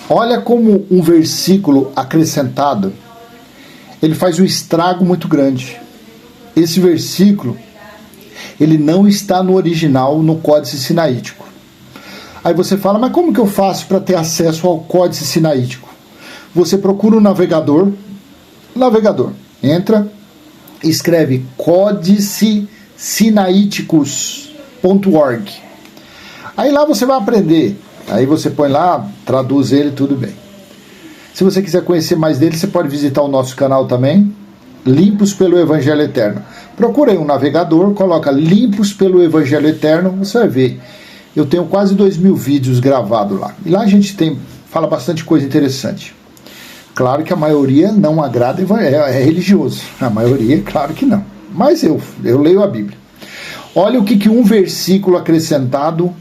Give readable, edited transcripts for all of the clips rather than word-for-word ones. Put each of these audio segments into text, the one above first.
Olha como um versículo acrescentado, ele faz um estrago muito grande. Esse versículo, ele não está no original, no Códice Sinaítico. Aí você fala, mas como que eu faço para ter acesso ao Códice Sinaítico? Você procura o navegador, entra, escreve códice-sinaíticos.org. Aí lá você vai aprender. Aí você põe lá, traduz ele, tudo bem. Se você quiser conhecer mais dele, você pode visitar o nosso canal também, Limpos pelo Evangelho Eterno. Procura aí um navegador, coloca Limpos pelo Evangelho Eterno, você vai ver. Eu tenho quase 2.000 vídeos gravados lá. E lá a gente fala bastante coisa interessante. Claro que a maioria não agrada, é religioso. A maioria, claro que não. Mas eu leio a Bíblia. Olha o que um versículo acrescentado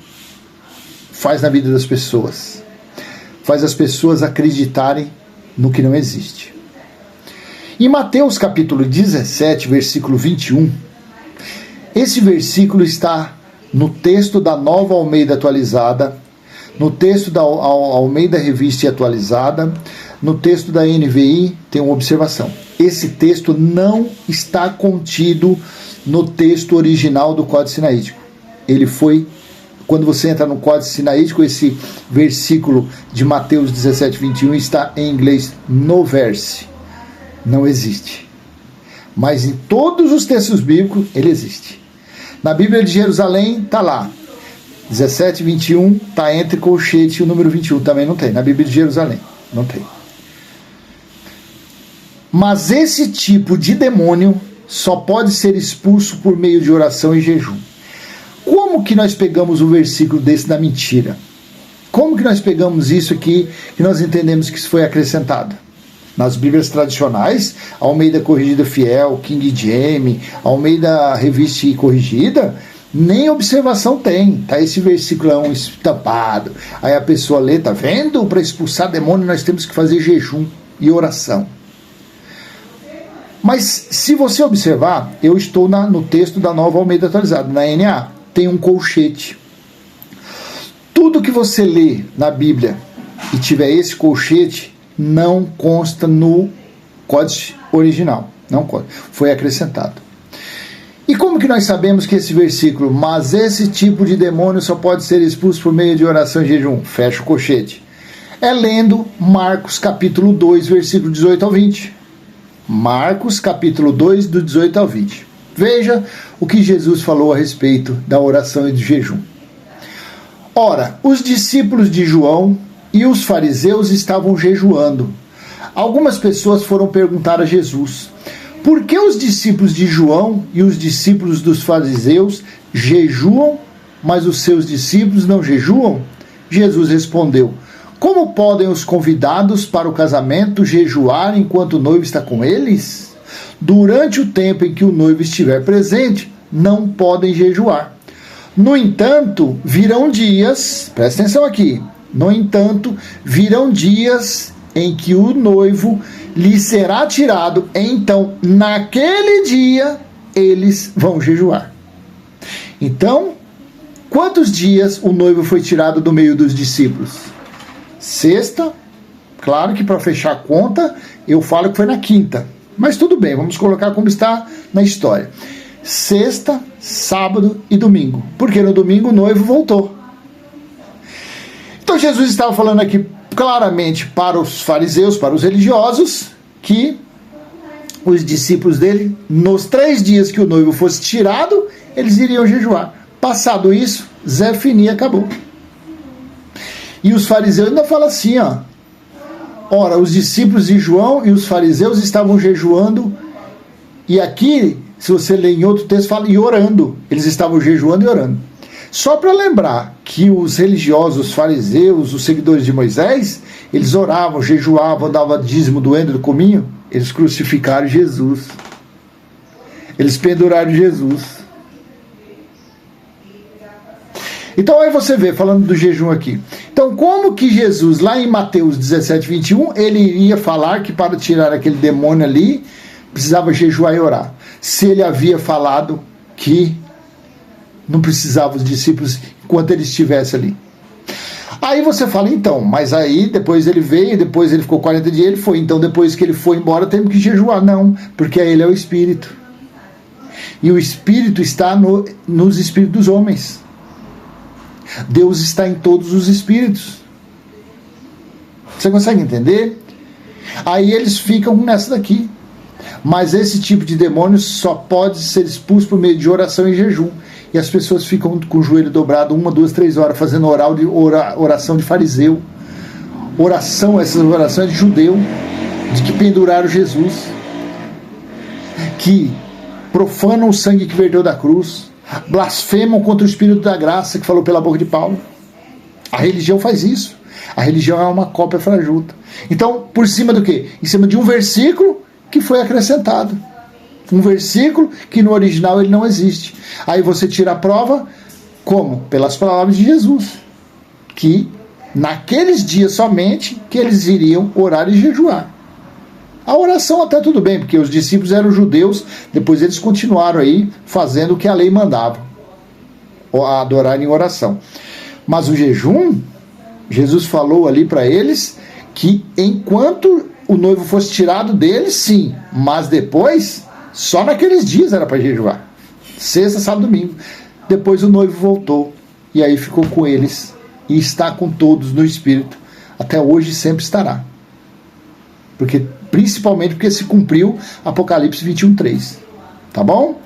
faz na vida das pessoas. Faz as pessoas acreditarem no que não existe. Em Mateus capítulo 17, versículo 21, esse versículo está no texto da Nova Almeida Atualizada, no texto da Almeida Revista e Atualizada, no texto da NVI, tem uma observação. Esse texto não está contido no texto original do Códice Sinaítico. Ele foi, quando você entra no Códice Sinaítico, esse versículo de Mateus 17, 21 está em inglês no verse. Não existe. Mas em todos os textos bíblicos ele existe. Na Bíblia de Jerusalém está lá. 17, 21 está entre colchete e o número 21 também não tem. Na Bíblia de Jerusalém não tem. Mas esse tipo de demônio só pode ser expulso por meio de oração e jejum. Como que nós pegamos um versículo desse da mentira? Como que nós pegamos isso aqui e nós entendemos que isso foi acrescentado? Nas Bíblias tradicionais, Almeida Corrigida Fiel, King James, Almeida Revista e Corrigida, nem observação tem. Tá esse versículo estampado. Aí a pessoa lê, tá vendo? Para expulsar demônio nós temos que fazer jejum e oração. Mas se você observar, eu estou no texto da Nova Almeida Atualizada, na NA, tem um colchete. Tudo que você lê na Bíblia e tiver esse colchete, não consta no códice original. Não consta. Foi acrescentado. E como que nós sabemos que esse versículo, mas esse tipo de demônio só pode ser expulso por meio de oração e jejum? Fecha o colchete. É lendo Marcos capítulo 2, versículo 18 ao 20. Marcos capítulo 2, do 18 ao 20. Veja o que Jesus falou a respeito da oração e do jejum. Ora, os discípulos de João e os fariseus estavam jejuando. Algumas pessoas foram perguntar a Jesus: por que os discípulos de João e os discípulos dos fariseus jejuam, mas os seus discípulos não jejuam? Jesus respondeu: como podem os convidados para o casamento jejuar enquanto o noivo está com eles? Durante o tempo em que o noivo estiver presente, não podem jejuar. No entanto, virão dias, presta atenção aqui, no entanto, virão dias em que o noivo lhe será tirado, então, naquele dia, eles vão jejuar. Então, quantos dias o noivo foi tirado do meio dos discípulos? Sexta, claro que para fechar a conta, eu falo que foi na quinta. Mas tudo bem, vamos colocar como está na história. Sexta, sábado e domingo. Porque no domingo o noivo voltou. Então Jesus estava falando aqui claramente para os fariseus, para os religiosos, que os discípulos dele, nos 3 dias que o noivo fosse tirado, eles iriam jejuar. Passado isso, Zé Fini acabou. E os fariseus ainda falam assim, ó. Ora, os discípulos de João e os fariseus estavam jejuando, e aqui, se você ler em outro texto, fala e orando. Eles estavam jejuando e orando. Só para lembrar que os religiosos, os fariseus, os seguidores de Moisés, eles oravam, jejuavam, davam dízimo do endo do cominho. Eles crucificaram Jesus. Eles penduraram Jesus. Então aí você vê, falando do jejum aqui. Então como que Jesus, lá em Mateus 17, 21, ele iria falar que para tirar aquele demônio ali, precisava jejuar e orar? Se ele havia falado que não precisava os discípulos enquanto ele estivesse ali. Aí você fala, então, mas aí depois ele veio, depois ele ficou 40 dias, ele foi. Então depois que ele foi embora, temos que jejuar. Não, porque ele é o Espírito. E o Espírito está nos espíritos dos homens. Deus está em todos os espíritos. Você consegue entender? Aí eles ficam nessa daqui. Mas esse tipo de demônio só pode ser expulso por meio de oração e jejum. E as pessoas ficam com o joelho dobrado 1, 2, 3 horas fazendo oração de fariseu. Essas orações de judeu, de que penduraram Jesus, que profanam o sangue que verteu da cruz, blasfemam contra o Espírito da graça que falou pela boca de Paulo. A religião faz isso. A religião é uma cópia fajuta. Então, por cima do quê? Em cima de um versículo que foi acrescentado. Um versículo que no original ele não existe. Aí você tira a prova, como? Pelas palavras de Jesus. Que naqueles dias somente que eles iriam orar e jejuar. A oração até tudo bem, porque os discípulos eram judeus, depois eles continuaram aí fazendo o que a lei mandava. Adorar em oração. Mas o jejum, Jesus falou ali para eles que enquanto o noivo fosse tirado deles, sim, mas depois, só naqueles dias era para jejuar. Sexta, sábado, domingo. Depois o noivo voltou e aí ficou com eles e está com todos no Espírito. Até hoje sempre estará. Principalmente porque se cumpriu Apocalipse 21:3. Tá bom?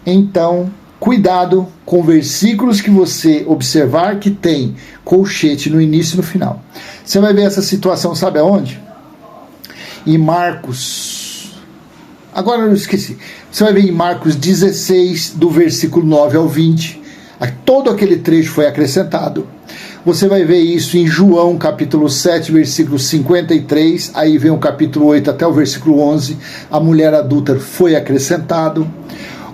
Então, cuidado com versículos que você observar que tem colchete no início e no final. Você vai ver essa situação, sabe aonde? Em Marcos. Agora eu esqueci. Você vai ver em Marcos 16, do versículo 9 ao 20. Todo aquele trecho foi acrescentado. Você vai ver isso em João, capítulo 7, versículo 53. Aí vem o capítulo 8 até o versículo 11. A mulher adúltera foi acrescentado.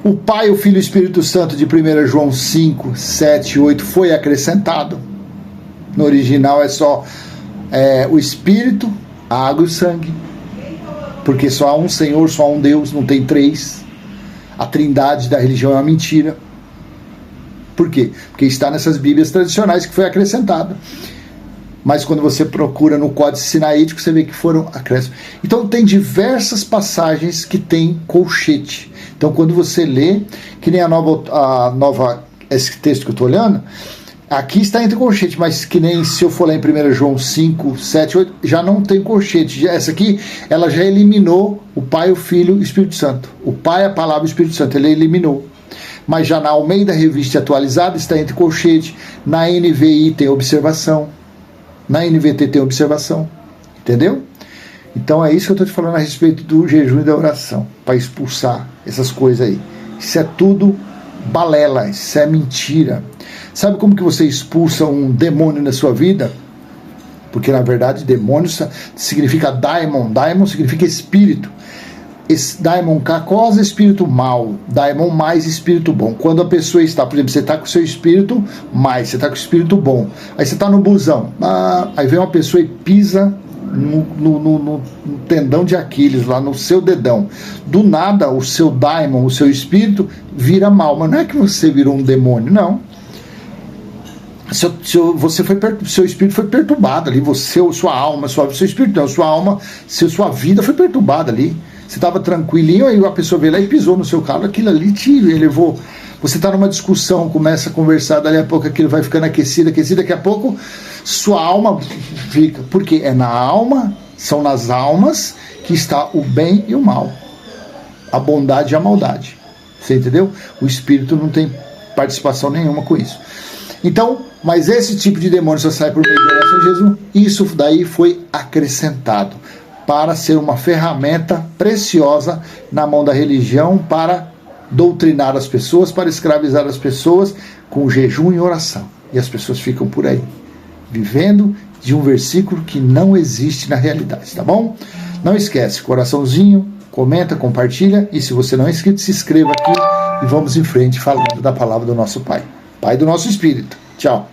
O Pai, o Filho e o Espírito Santo de 1 João 5, 7 e 8 foi acrescentado. No original é só o Espírito, a água e o sangue. Porque só há um Senhor, só há um Deus, não tem três. A trindade da religião é uma mentira. Por quê? Porque está nessas Bíblias tradicionais que foi acrescentado. Mas quando você procura no Códice Sinaítico, você vê que foram acréscimos. Então tem diversas passagens que tem colchete. Então quando você lê, que nem esse texto que eu estou olhando, aqui está entre colchete, mas que nem se eu for lá em 1 João 5, 7, 8, já não tem colchete. Essa aqui, ela já eliminou o Pai, o Filho e o Espírito Santo. O Pai, a Palavra e o Espírito Santo, ele eliminou. Mas já na Almeida Revista Atualizada está entre colchete, na NVI tem observação, na NVT tem observação, entendeu? Então é isso que eu estou te falando a respeito do jejum e da oração, para expulsar essas coisas aí. Isso é tudo balela, isso é mentira. Sabe como que você expulsa um demônio na sua vida? Porque na verdade demônio significa daimon, daimon significa espírito. Daimon kakos, espírito mal, daimon mais, espírito bom. Quando a pessoa está, por exemplo, você está com o seu espírito mais, você está com o espírito bom, aí você está no busão, aí vem uma pessoa e pisa no tendão de Aquiles, lá no seu dedão. Do nada, o seu daimon, o seu espírito, vira mal. Mas não é que você virou um demônio, não. Seu espírito foi perturbado ali, sua alma, seu espírito não, sua alma, sua vida foi perturbada ali. Você estava tranquilinho, aí a pessoa veio lá e pisou no seu carro, aquilo ali te elevou. Você está numa discussão, começa a conversar, dali a pouco aquilo vai ficando aquecido, daqui a pouco sua alma fica. Porque é na alma, são nas almas que está o bem e o mal, a bondade e a maldade. Você entendeu? O espírito não tem participação nenhuma com isso. Então, mas esse tipo de demônio só sai por meio da oração de Jesus. Isso daí foi acrescentado para ser uma ferramenta preciosa na mão da religião para doutrinar as pessoas, para escravizar as pessoas com jejum e oração. E as pessoas ficam por aí, vivendo de um versículo que não existe na realidade, tá bom? Não esquece, coraçãozinho, comenta, compartilha, e se você não é inscrito, se inscreva aqui e vamos em frente falando da palavra do nosso Pai. Pai do nosso Espírito. Tchau.